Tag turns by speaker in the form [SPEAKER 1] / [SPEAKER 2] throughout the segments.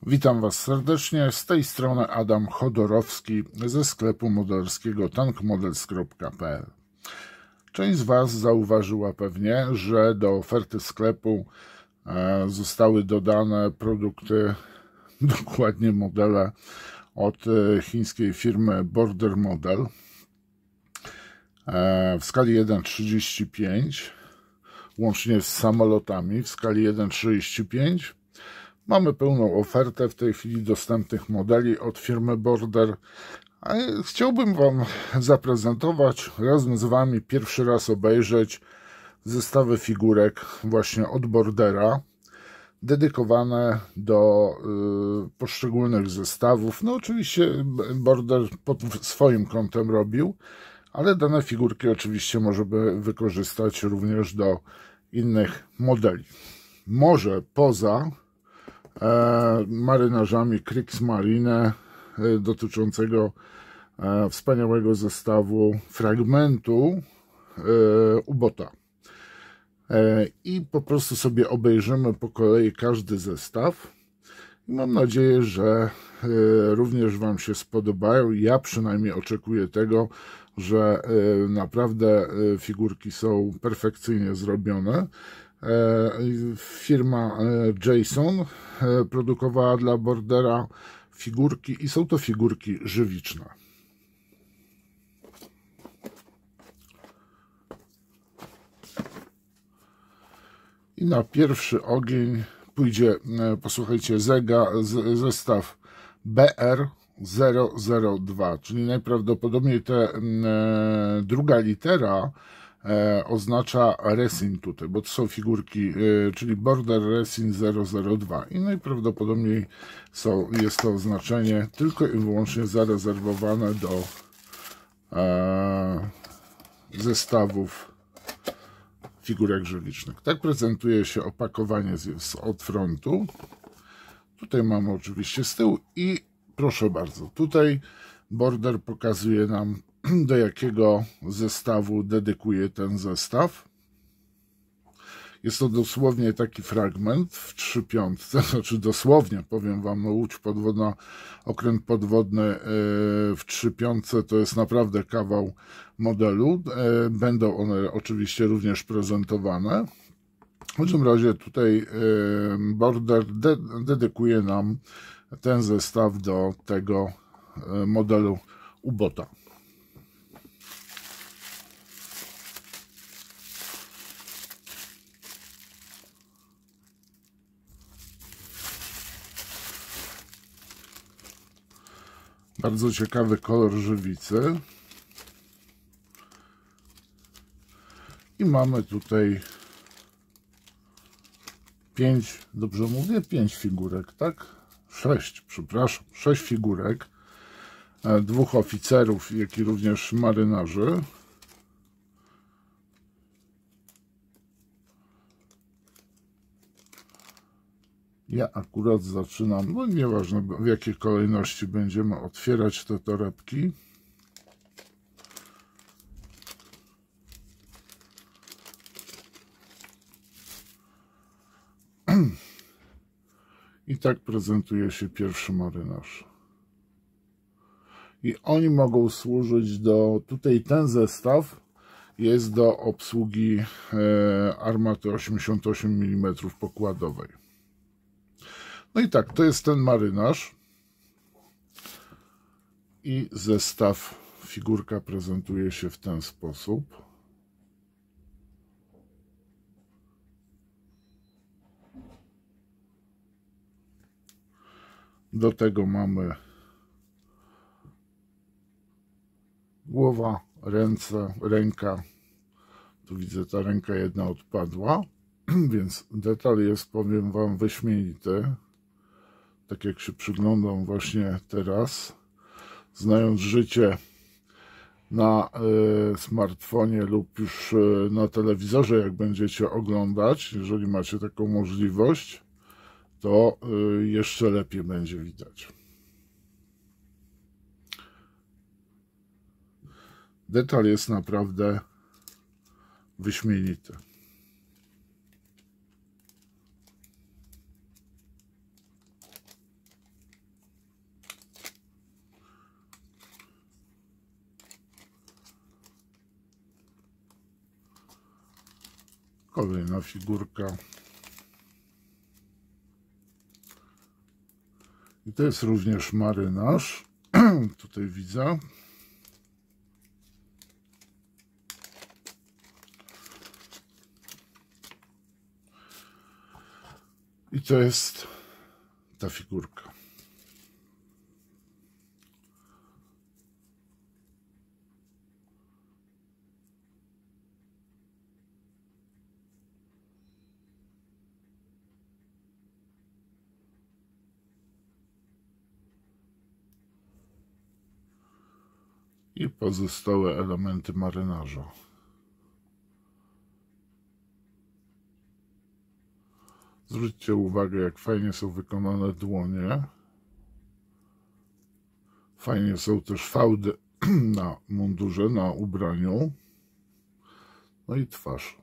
[SPEAKER 1] Witam Was serdecznie, z tej strony Adam Chodorowski ze sklepu modelarskiego tankmodels.pl. Część z Was zauważyła pewnie, że do oferty sklepu zostały dodane produkty, dokładnie modele od chińskiej firmy Border Model w skali 1:35, łącznie z samolotami w skali 1:35. Mamy pełną ofertę w tej chwili dostępnych modeli od firmy Border. A chciałbym Wam zaprezentować, razem z Wami pierwszy raz obejrzeć zestawy figurek właśnie od Bordera, dedykowane do poszczególnych zestawów. No oczywiście Border pod swoim kątem robił, ale dane figurki oczywiście możemy wykorzystać również do innych modeli. Może poza marynarzami Kriegsmarine dotyczącego wspaniałego zestawu fragmentu ubota. I po prostu sobie obejrzymy po kolei każdy zestaw. I mam nadzieję, że również Wam się spodobają. Ja przynajmniej oczekuję tego, że naprawdę figurki są perfekcyjnie zrobione. Firma Jason produkowała dla Bordera figurki i są to figurki żywiczne. I na pierwszy ogień pójdzie, posłuchajcie, zestaw BR002, czyli najprawdopodobniej druga litera oznacza Resin tutaj, bo to są figurki, czyli Border Resin 002 i najprawdopodobniej jest to oznaczenie tylko i wyłącznie zarezerwowane do zestawów figurek żywicznych. Tak prezentuje się opakowanie od frontu. Tutaj mamy oczywiście z tyłu i proszę bardzo, tutaj Border pokazuje nam, do jakiego zestawu dedykuje ten zestaw. Jest to dosłownie taki fragment w 3/5, znaczy dosłownie, powiem Wam, no łódź podwodna, okręt podwodny w 3/5 to jest naprawdę kawał modelu. Będą one oczywiście również prezentowane. W każdym razie tutaj Border dedykuje nam ten zestaw do tego modelu ubota. Bardzo ciekawy kolor żywicy. I mamy tutaj 5, dobrze mówię? 5 figurek, tak? 6, przepraszam, 6 figurek. 2 oficerów, jak i również marynarzy. Ja akurat zaczynam, no nieważne w jakiej kolejności będziemy otwierać te torebki. I tak prezentuje się pierwszy marynarz. I oni mogą służyć do, tutaj ten zestaw jest do obsługi armaty 88 mm pokładowej. No i tak, to jest ten marynarz i zestaw, figurka prezentuje się w ten sposób. Do tego mamy głowa, ręka. Tu widzę, ta ręka jedna odpadła, więc detal jest, powiem Wam, wyśmienity. Tak jak się przyglądam właśnie teraz, znając życie na smartfonie lub już na telewizorze, jak będziecie oglądać, jeżeli macie taką możliwość, to jeszcze lepiej będzie widać. Detal jest naprawdę wyśmienity. Kolejna figurka. I to jest również marynarz. Tutaj widzę. I to jest ta figurka. I pozostałe elementy marynarza. Zwróćcie uwagę, jak fajnie są wykonane dłonie. Fajnie są też fałdy na mundurze, na ubraniu. No i twarz.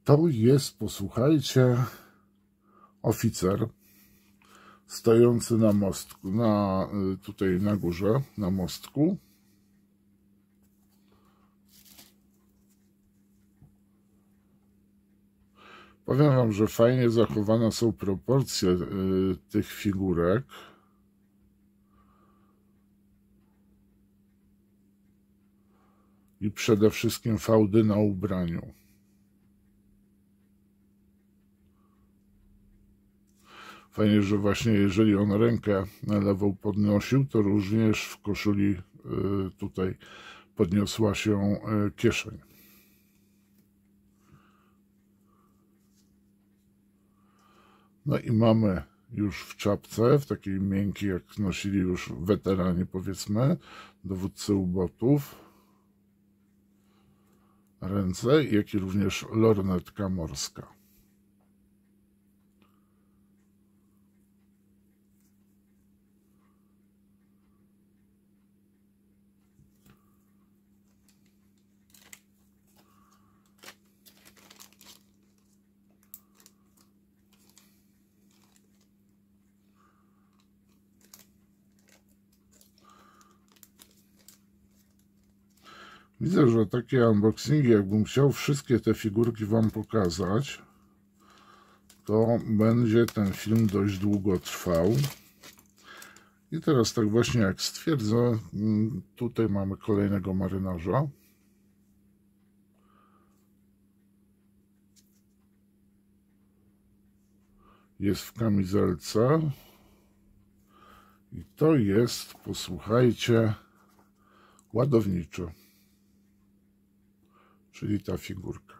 [SPEAKER 1] To jest, posłuchajcie, oficer stojący na mostku, tutaj na górze, na mostku. Powiem wam, że fajnie zachowane są proporcje tych figurek. I przede wszystkim fałdy na ubraniu. Fajnie, że właśnie jeżeli on rękę lewą podnosił, to również w koszuli tutaj podniosła się kieszeń. No i mamy już w czapce, w takiej miękkiej, jak nosili już weterani, powiedzmy, dowódcy ubotów, ręce, jak i również lornetka morska. Widzę, że takie unboxingi, jakbym chciał wszystkie te figurki wam pokazać, to będzie ten film dość długo trwał. I teraz tak właśnie jak stwierdzę, tutaj mamy kolejnego marynarza. Jest w kamizelce. I to jest, posłuchajcie, ładowniczy. Czyli ta figurka.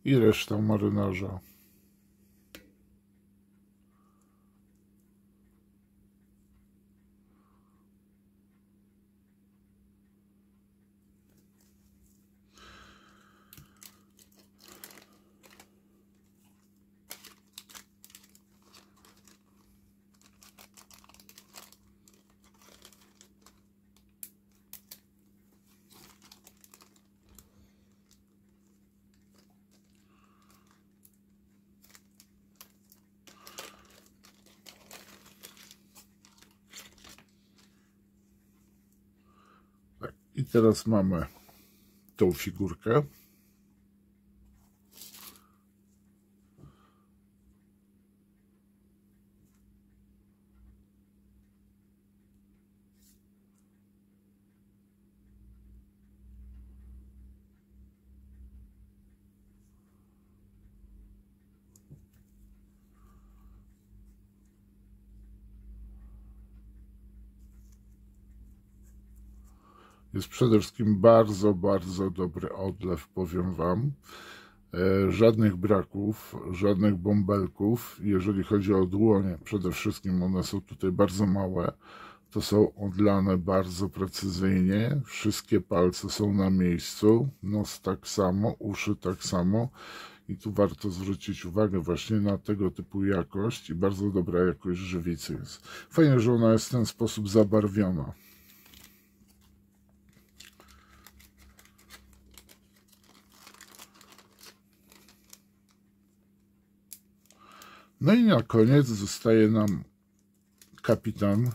[SPEAKER 1] I reszta marynarza. I teraz mamy tą figurkę. Jest przede wszystkim bardzo, bardzo dobry odlew, powiem Wam. Żadnych braków, żadnych bąbelków. Jeżeli chodzi o dłonie, przede wszystkim one są tutaj bardzo małe. To są odlane bardzo precyzyjnie. Wszystkie palce są na miejscu. Nos tak samo, uszy tak samo. I tu warto zwrócić uwagę właśnie na tego typu jakość i bardzo dobra jakość żywicy jest. Fajnie, że ona jest w ten sposób zabarwiona. No i na koniec zostaje nam kapitan.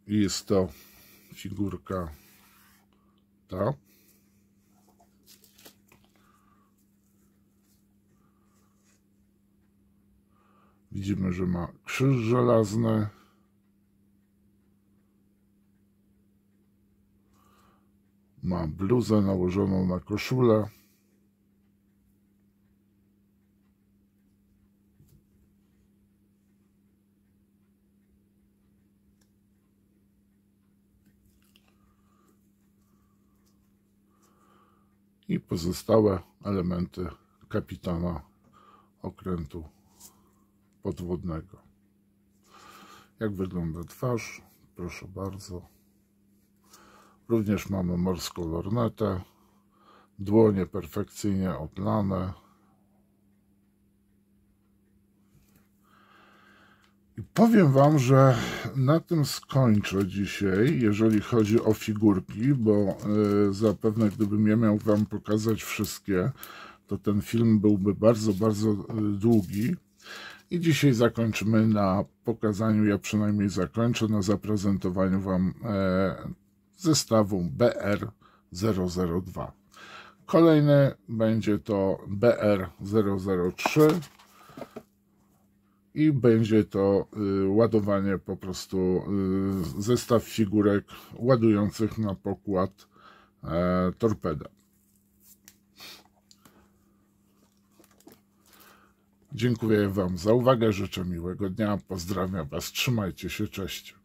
[SPEAKER 1] I jest to figurka ta. Widzimy, że ma krzyż żelazny. Ma bluzę nałożoną na koszulę. I pozostałe elementy kapitana okrętu podwodnego. Jak wygląda twarz? Proszę bardzo. Również mamy morską lornetę. Dłonie perfekcyjnie odlane. I powiem Wam, że na tym skończę dzisiaj, jeżeli chodzi o figurki, bo zapewne gdybym ja miał Wam pokazać wszystkie, to ten film byłby bardzo, bardzo długi. I dzisiaj zakończymy na pokazaniu, ja przynajmniej zakończę na zaprezentowaniu Wam zestawu BR002. Kolejny będzie to BR003 i będzie to ładowanie, po prostu zestaw figurek ładujących na pokład torpeda. Dziękuję Wam za uwagę, życzę miłego dnia, pozdrawiam Was, trzymajcie się, cześć.